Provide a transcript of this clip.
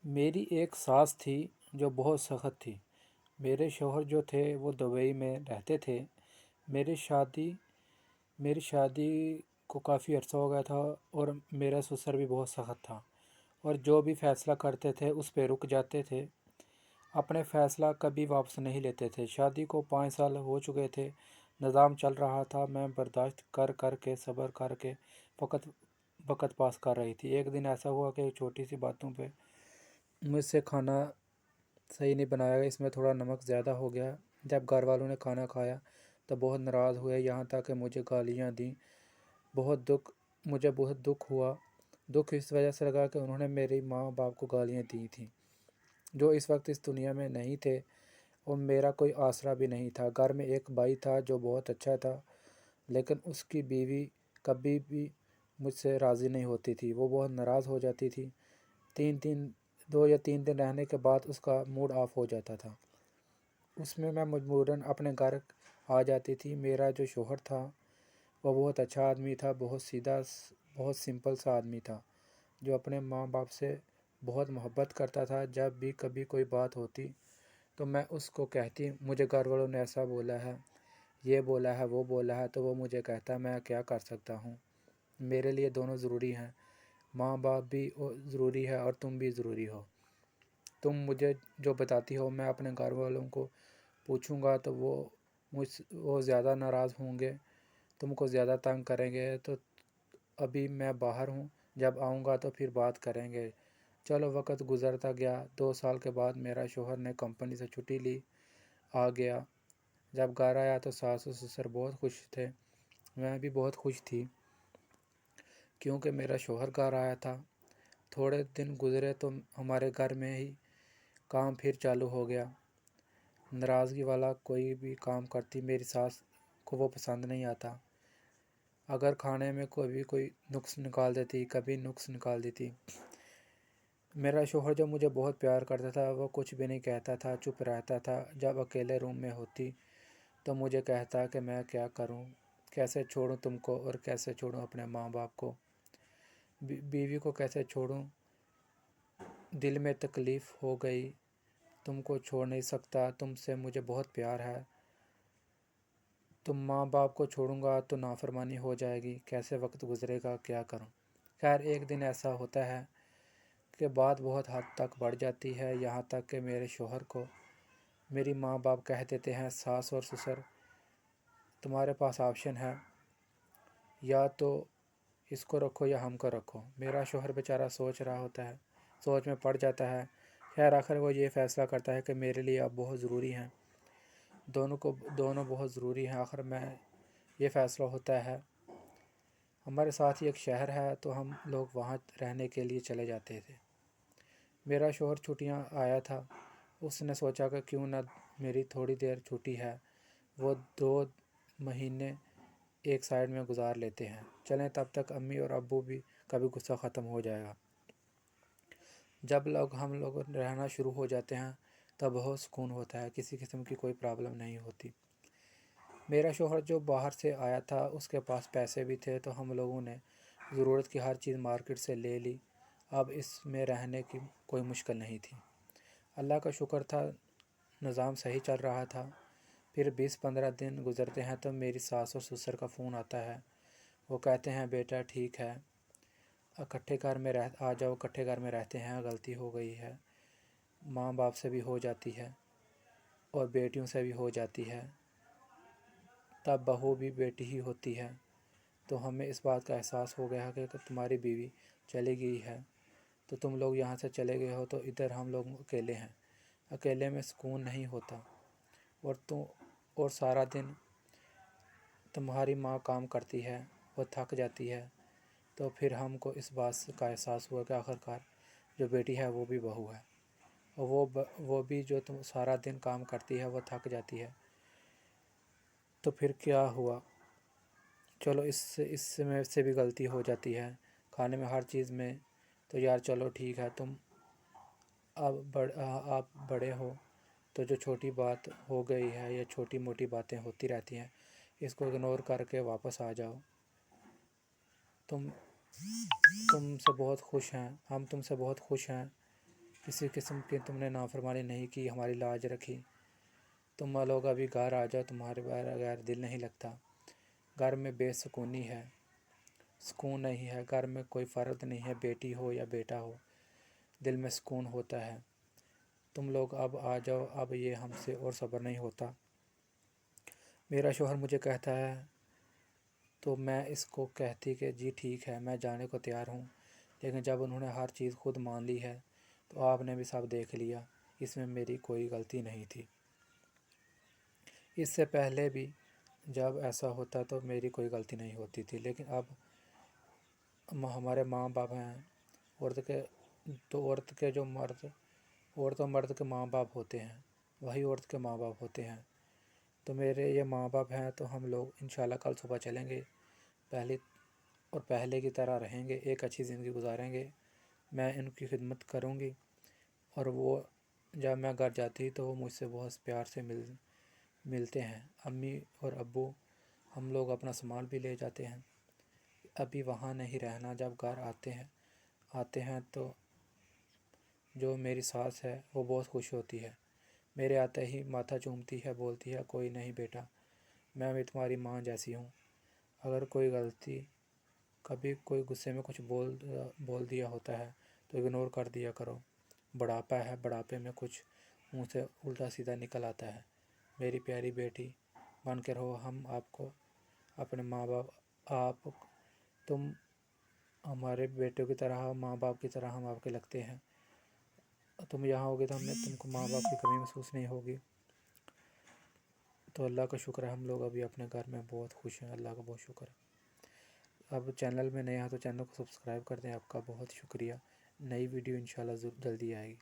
मेरी एक सास थी जो बहुत सख्त थी। मेरे शौहर जो थे वो दुबई में रहते थे। मेरी शादी मेरी शादी को काफ़ी अर्सा हो गया था और मेरा ससुर भी बहुत सख्त था और जो भी फ़ैसला करते थे उस पे रुक जाते थे। अपने फ़ैसला कभी वापस नहीं लेते थे। शादी को 5 साल हो चुके थे। निज़ाम चल रहा था। मैं बर्दाश्त कर कर के सब्र करके वक़्त वक़्त पास कर रही थी। एक दिन ऐसा हुआ कि छोटी सी बातों पे मुझसे खाना सही नहीं बनाया गया, इसमें थोड़ा नमक ज़्यादा हो गया। जब घर वालों ने खाना खाया तो बहुत नाराज़ हुए, यहाँ तक कि मुझे गालियाँ दी। मुझे बहुत दुख हुआ। दुख इस वजह से लगा कि उन्होंने मेरी माँ बाप को गालियाँ दी थीं, जो इस वक्त इस दुनिया में नहीं थे, और मेरा कोई आसरा भी नहीं था। घर में एक भाई था जो बहुत अच्छा था, लेकिन उसकी बीवी कभी भी मुझसे राज़ी नहीं होती थी। वो बहुत नाराज़ हो जाती थी। 2 या 3 दिन रहने के बाद उसका मूड ऑफ हो जाता था। उसमें मैं मजबूरन अपने घर आ जाती थी। मेरा जो शौहर था वह बहुत अच्छा आदमी था, बहुत सीधा, बहुत सिंपल सा आदमी था, जो अपने माँ बाप से बहुत मोहब्बत करता था। जब भी कभी कोई बात होती तो मैं उसको कहती, मुझे घर वालों ने ऐसा बोला है, ये बोला है, वो बोला है, तो वो मुझे कहता, मैं क्या कर सकता हूँ। मेरे लिए दोनों ज़रूरी हैं, माँ बाप भी ज़रूरी है और तुम भी ज़रूरी हो। तुम मुझे जो बताती हो मैं अपने घर वालों को पूछूंगा तो वो ज़्यादा नाराज़ होंगे, तुमको ज़्यादा तंग करेंगे। तो अभी मैं बाहर हूँ, जब आऊँगा तो फिर बात करेंगे। चलो वक्त गुज़रता गया। 2 साल के बाद मेरा शौहर ने कंपनी से छुट्टी ली, आ गया। जब घर आया तो सास और ससुर बहुत खुश थे। मैं भी बहुत खुश थी क्योंकि मेरा शौहर घर आया था। थोड़े दिन गुज़रे तो हमारे घर में ही काम फिर चालू हो गया। नाराज़गी वाला कोई भी काम करती मेरी सास को वो पसंद नहीं आता। अगर खाने में कोई नुक्स निकाल देती, कभी नुक्स निकाल देती। मेरा शौहर जो मुझे बहुत प्यार करता था वो कुछ भी नहीं कहता था, चुप रहता था। जब अकेले रूम में होती तो मुझे कहता कि मैं क्या करूं, कैसे छोड़ूं तुमको और कैसे छोड़ूं अपने माँ बाप को, बीवी को कैसे छोड़ूं। दिल में तकलीफ़ हो गई, तुमको छोड़ नहीं सकता, तुमसे मुझे बहुत प्यार है। तुम माँ बाप को छोड़ूंगा तो नाफरमानी हो जाएगी, कैसे वक्त गुजरेगा, क्या करूं। खैर एक दिन ऐसा होता है कि बात बहुत हद तक बढ़ जाती है, यहाँ तक कि मेरे शौहर को मेरी माँ बाप कह देते हैं, सास और ससुर तुम्हारे पास ऑप्शन है, या तो इसको रखो या हमको रखो। मेरा शौहर बेचारा सोच रहा होता है, सोच में पड़ जाता है। खैर आखिर वो ये फ़ैसला करता है कि मेरे लिए अब बहुत ज़रूरी हैं, दोनों बहुत ज़रूरी हैं। आखिर मैं ये फ़ैसला होता है। हमारे साथ ही एक शहर है तो हम लोग वहाँ रहने के लिए चले जाते थे। मेरा शौहर छुट्टियाँ आया था, उसने सोचा कि क्यों ना मेरी थोड़ी देर छुट्टी है, वो 2 महीने एक साइड में गुजार लेते हैं। चलें, तब तक अम्मी और अब्बू भी का भी गुस्सा ख़त्म हो जाएगा। जब हम लोग रहना शुरू हो जाते हैं तब बहुत सुकून होता है, किसी किस्म की कोई प्रॉब्लम नहीं होती। मेरा शौहर जो बाहर से आया था उसके पास पैसे भी थे, तो हम लोगों ने ज़रूरत की हर चीज़ मार्केट से ले ली। अब इसमें रहने की कोई मुश्किल नहीं थी। अल्लाह का शुक्र था, निज़ाम सही चल रहा था। फिर 20-15 दिन गुज़रते हैं तो मेरी सास और ससुर का फ़ोन आता है। वो कहते हैं, बेटा ठीक है, इकट्ठे घर में आ जाओ, इकट्ठे घर में रहते हैं, गलती हो गई है, माँ बाप से भी हो जाती है और बेटियों से भी हो जाती है, तब बहू भी बेटी ही होती है। तो हमें इस बात का एहसास हो गया कि तुम्हारी बीवी चली गई है, तो तुम लोग यहाँ से चले गए हो, तो इधर हम लोग अकेले हैं, अकेले में सुकून नहीं होता। और सारा दिन तुम्हारी माँ काम करती है, वो थक जाती है। तो फिर हमको इस बात का एहसास हुआ कि आखिरकार जो बेटी है वो भी बहू है, और वो भी जो तुम सारा दिन काम करती है वो थक जाती है। तो फिर क्या हुआ, चलो इससे मेरे से भी गलती हो जाती है खाने में, हर चीज़ में। तो यार चलो ठीक है, तुम आप बड़े हो, तो जो छोटी बात हो गई है या छोटी मोटी बातें होती रहती हैं, इसको इग्नोर करके वापस आ जाओ। तुम तुमसे बहुत खुश हैं, हम तुमसे बहुत खुश हैं किसी किस्म की तुमने नाफरमानी नहीं की, हमारी लाज रखी। तुम लोग अभी घर आ जाओ, तुम्हारे बगैर दिल नहीं लगता। घर में बेसुकूनी है, सुकून नहीं है। घर में कोई फ़र्क नहीं है, बेटी हो या बेटा हो, दिल में सुकून होता है। तुम लोग अब आ जाओ, अब ये हमसे और सब्र नहीं होता। मेरा शौहर मुझे कहता है तो मैं इसको कहती कि जी ठीक है, मैं जाने को तैयार हूँ। लेकिन जब उन्होंने हर चीज़ खुद मान ली है तो आपने भी सब देख लिया, इसमें मेरी कोई गलती नहीं थी। इससे पहले भी जब ऐसा होता तो मेरी कोई गलती नहीं होती थी, लेकिन अब हमारे माँ बाप हैं। औरत के तो औरत के जो मर्द औरत और मर्द के माँ बाप होते हैं, वही औरत के माँ बाप होते हैं। तो मेरे ये माँ बाप हैं, तो हम लोग इंशाल्लाह कल सुबह चलेंगे, पहले की तरह रहेंगे, एक अच्छी ज़िंदगी गुजारेंगे। मैं इनकी खिदमत करूँगी और वो जब मैं घर जाती तो वो मुझसे बहुत प्यार से मिलते हैं। अम्मी और अब्बू हम लोग अपना सामान भी ले जाते हैं। अभी वहाँ नहीं रहना। जब घर आते हैं तो जो मेरी सास है वो बहुत खुश होती है। मेरे आते ही माथा चूमती है, बोलती है कोई नहीं बेटा, मैं भी तुम्हारी माँ जैसी हूँ। अगर कभी कोई गुस्से में कुछ बोल दिया होता है तो इग्नोर कर दिया करो। बुढ़ापा है, बुढ़ापे में कुछ मुँह से उल्टा सीधा निकल आता है। मेरी प्यारी बेटी बन के रहो। हम आपको अपने माँ बाप आप तुम हमारे बेटों की तरह, माँ बाप की तरह हम आपके लगते हैं। तुम यहाँ होगे तो हमें तुमको माँ बाप की कमी महसूस नहीं होगी। तो अल्लाह का शुक्र है, हम लोग अभी अपने घर में बहुत खुश हैं। अल्लाह का बहुत शुक्र है। अब चैनल में नए हैं तो चैनल को सब्सक्राइब कर दें। आपका बहुत शुक्रिया। नई वीडियो इंशाल्लाह जल्दी आएगी।